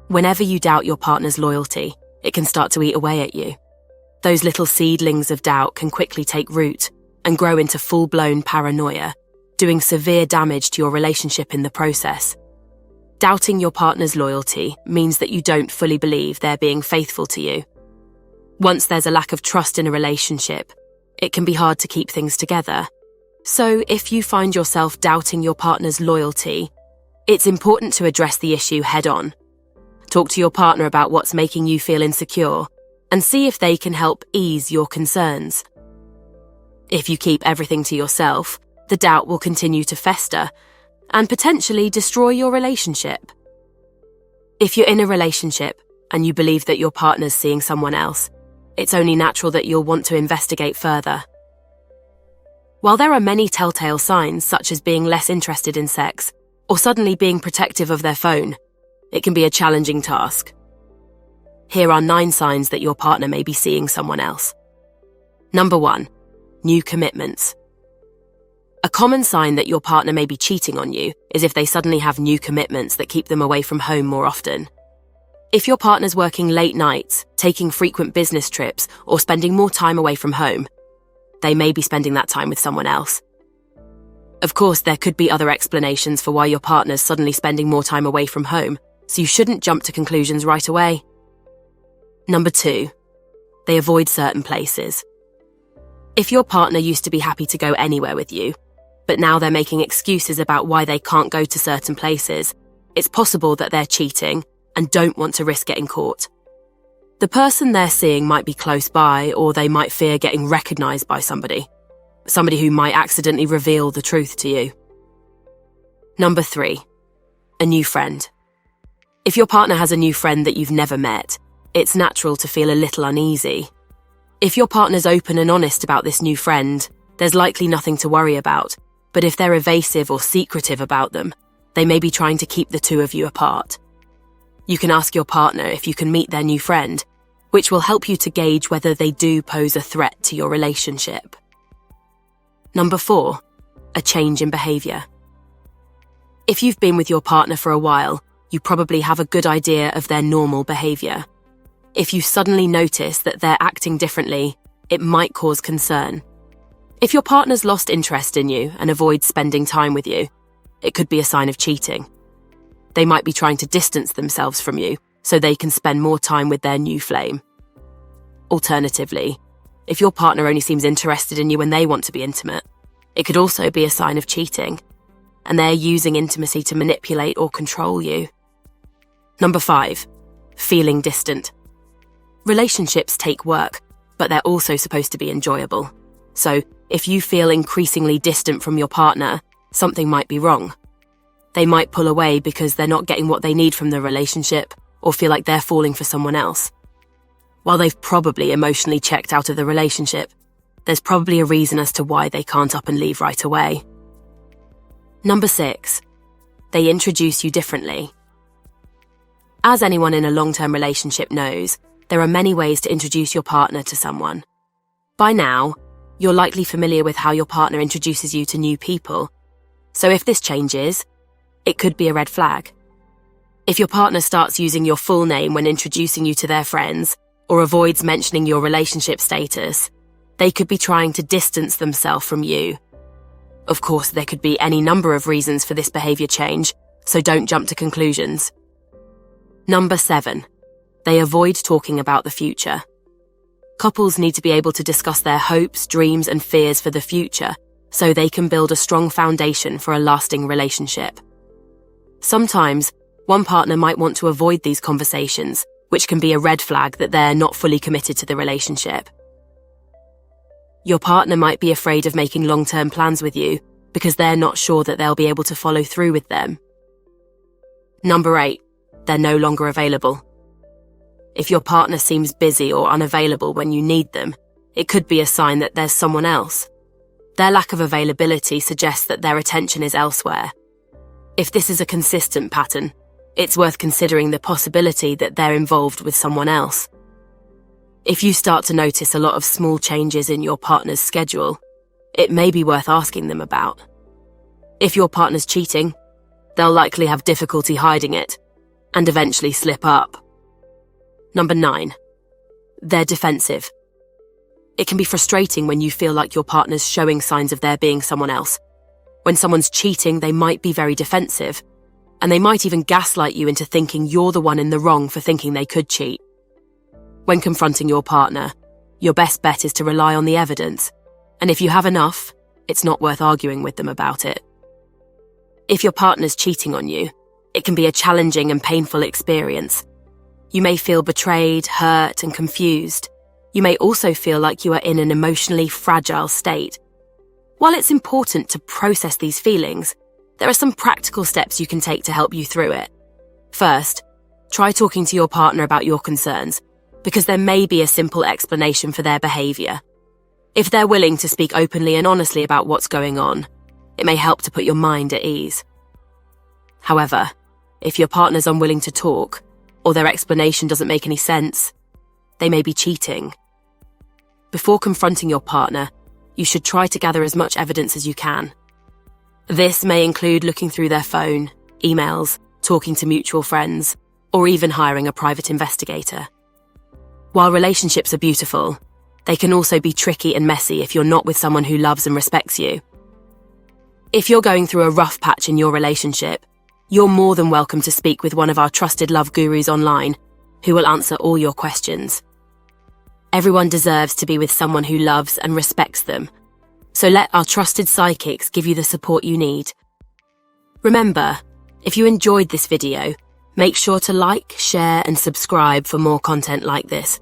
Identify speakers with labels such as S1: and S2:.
S1: Whenever you doubt your partner's loyalty, it can start to eat away at you. Those little seedlings of doubt can quickly take root and grow into full-blown paranoia, doing severe damage to your relationship in the process. Doubting your partner's loyalty means that you don't fully believe they're being faithful to you. Once there's a lack of trust in a relationship, it can be hard to keep things together. So if you find yourself doubting your partner's loyalty, it's important to address the issue head-on. Talk to your partner about what's making you feel insecure and see if they can help ease your concerns. If you keep everything to yourself, the doubt will continue to fester and potentially destroy your relationship. If you're in a relationship and you believe that your partner's seeing someone else, it's only natural that you'll want to investigate further. While there are many telltale signs, such as being less interested in sex or suddenly being protective of their phone, it can be a challenging task. Here are 9 signs that your partner may be seeing someone else. Number 1. New commitments. A common sign that your partner may be cheating on you is if they suddenly have new commitments that keep them away from home more often. If your partner's working late nights, taking frequent business trips, or spending more time away from home, they may be spending that time with someone else. Of course, there could be other explanations for why your partner's suddenly spending more time away from home, so you shouldn't jump to conclusions right away. Number 2. They avoid certain places. If your partner used to be happy to go anywhere with you, but now they're making excuses about why they can't go to certain places, it's possible that they're cheating and don't want to risk getting caught. The person they're seeing might be close by, or they might fear getting recognized by somebody who might accidentally reveal the truth to you. Number 3. A new friend. If your partner has a new friend that you've never met, it's natural to feel a little uneasy. If your partner's open and honest about this new friend, there's likely nothing to worry about, but if they're evasive or secretive about them, they may be trying to keep the two of you apart. You can ask your partner if you can meet their new friend, which will help you to gauge whether they do pose a threat to your relationship. Number 4. A change in behavior. If you've been with your partner for a while, you probably have a good idea of their normal behavior. If you suddenly notice that they're acting differently, it might cause concern. If your partner's lost interest in you and avoids spending time with you, it could be a sign of cheating. They might be trying to distance themselves from you so they can spend more time with their new flame. Alternatively, if your partner only seems interested in you when they want to be intimate, it could also be a sign of cheating, and they're using intimacy to manipulate or control you. Number 5. Feeling distant. Relationships take work, but they're also supposed to be enjoyable. So, if you feel increasingly distant from your partner, something might be wrong. They might pull away because they're not getting what they need from the relationship, or feel like they're falling for someone else. While they've probably emotionally checked out of the relationship, there's probably a reason as to why they can't up and leave right away. Number 6. They introduce you differently. As anyone in a long-term relationship knows, there are many ways to introduce your partner to someone. By now, you're likely familiar with how your partner introduces you to new people. So if this changes, it could be a red flag. If your partner starts using your full name when introducing you to their friends, or avoids mentioning your relationship status, they could be trying to distance themselves from you. Of course, there could be any number of reasons for this behavior change, so don't jump to conclusions. Number 7. They avoid talking about the future. Couples need to be able to discuss their hopes, dreams, and fears for the future so they can build a strong foundation for a lasting relationship. Sometimes, one partner might want to avoid these conversations, which can be a red flag that they're not fully committed to the relationship. Your partner might be afraid of making long-term plans with you because they're not sure that they'll be able to follow through with them. Number 8. They're no longer available. If your partner seems busy or unavailable when you need them, it could be a sign that there's someone else. Their lack of availability suggests that their attention is elsewhere. If this is a consistent pattern, it's worth considering the possibility that they're involved with someone else. If you start to notice a lot of small changes in your partner's schedule, it may be worth asking them about. If your partner's cheating, they'll likely have difficulty hiding it, and eventually slip up. Number 9. They're defensive. It can be frustrating when you feel like your partner's showing signs of there being someone else. When someone's cheating, they might be very defensive, and they might even gaslight you into thinking you're the one in the wrong for thinking they could cheat. When confronting your partner, your best bet is to rely on the evidence, and if you have enough, it's not worth arguing with them about it. If your partner's cheating on you, it can be a challenging and painful experience. You may feel betrayed, hurt, and confused. You may also feel like you are in an emotionally fragile state. While it's important to process these feelings, there are some practical steps you can take to help you through it. First, try talking to your partner about your concerns, because there may be a simple explanation for their behaviour. If they're willing to speak openly and honestly about what's going on, it may help to put your mind at ease. However, if your partner's unwilling to talk, or their explanation doesn't make any sense, they may be cheating. Before confronting your partner, you should try to gather as much evidence as you can. This may include looking through their phone, emails, talking to mutual friends, or even hiring a private investigator. While relationships are beautiful, they can also be tricky and messy if you're not with someone who loves and respects you. If you're going through a rough patch in your relationship, you're more than welcome to speak with one of our trusted love gurus online, who will answer all your questions. Everyone deserves to be with someone who loves and respects them, so let our trusted psychics give you the support you need. Remember, if you enjoyed this video, make sure to like, share, and subscribe for more content like this.